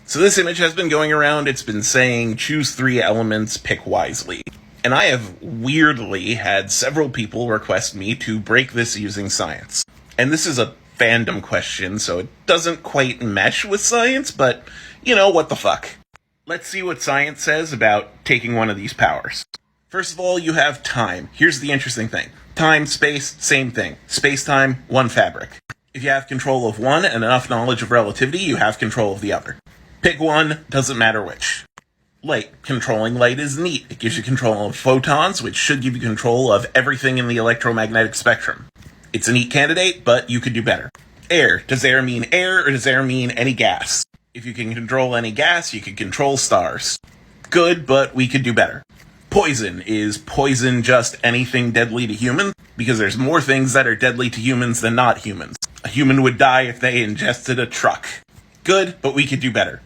So this image has been going around. It's been saying, choose 3 elements, pick wisely. And I have weirdly had several people request me to break this using science. And this is a fandom question, so it doesn't quite mesh with science, but, what the fuck. Let's see what science says about taking one of these powers. First of all, you have time. Here's the interesting thing. Time, space, same thing. Space-time, one fabric. If you have control of one and enough knowledge of relativity, you have control of the other. Pick one, doesn't matter which. Light. Controlling light is neat. It gives you control of photons, which should give you control of everything in the electromagnetic spectrum. It's a neat candidate, but you could do better. Air. Does air mean air, or does air mean any gas? If you can control any gas, you can control stars. Good, but we could do better. Poison. Is poison just anything deadly to humans? Because there's more things that are deadly to humans than not humans. A human would die if they ingested a truck. Good, but we could do better.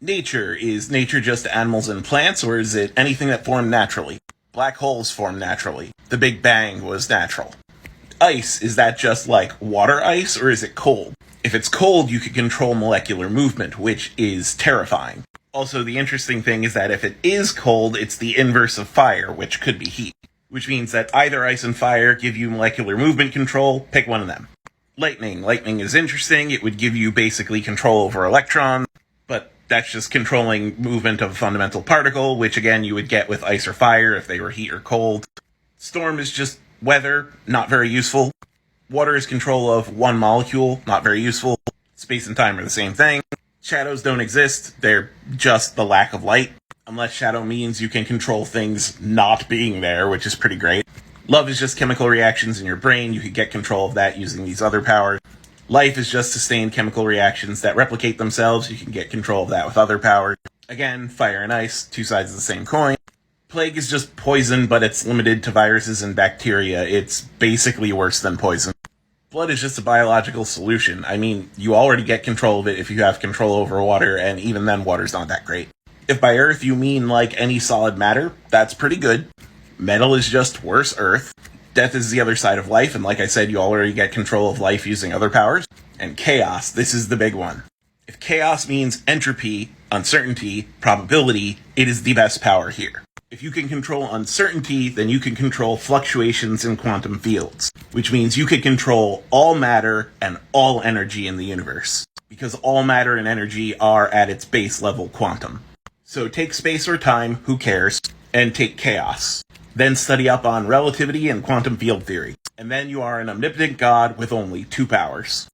Nature. Is nature just animals and plants, or is it anything that formed naturally? Black holes form naturally. The Big Bang was natural. Ice. Is that just like water ice, or is it cold? If it's cold, you could control molecular movement, which is terrifying. Also, the interesting thing is that if it is cold, it's the inverse of fire, which could be heat. Which means that either ice and fire give you molecular movement control, pick one of them. Lightning. Lightning is interesting. It would give you basically control over electrons, but that's just controlling movement of a fundamental particle, which again you would get with ice or fire if they were heat or cold. Storm is just weather, not very useful. Water is control of one molecule, not very useful. Space and time are the same thing. Shadows don't exist, they're just the lack of light. Unless shadow means you can control things not being there, which is pretty great. Love is just chemical reactions in your brain, you could get control of that using these other powers. Life is just sustained chemical reactions that replicate themselves, you can get control of that with other powers. Again, fire and ice, two sides of the same coin. Plague is just poison, but it's limited to viruses and bacteria. It's basically worse than poison. Blood is just a biological solution. I mean, you already get control of it if you have control over water, and even then water's not that great. If by earth you mean like any solid matter, that's pretty good. Metal is just worse earth. Death is the other side of life, and like I said, you already get control of life using other powers. And chaos, this is the big one. If chaos means entropy, uncertainty, probability, it is the best power here. If you can control uncertainty, then you can control fluctuations in quantum fields, which means you can control all matter and all energy in the universe, because all matter and energy are at its base level quantum. So take space or time, who cares, and take chaos. Then study up on relativity and quantum field theory, and then you are an omnipotent god with only 2 powers.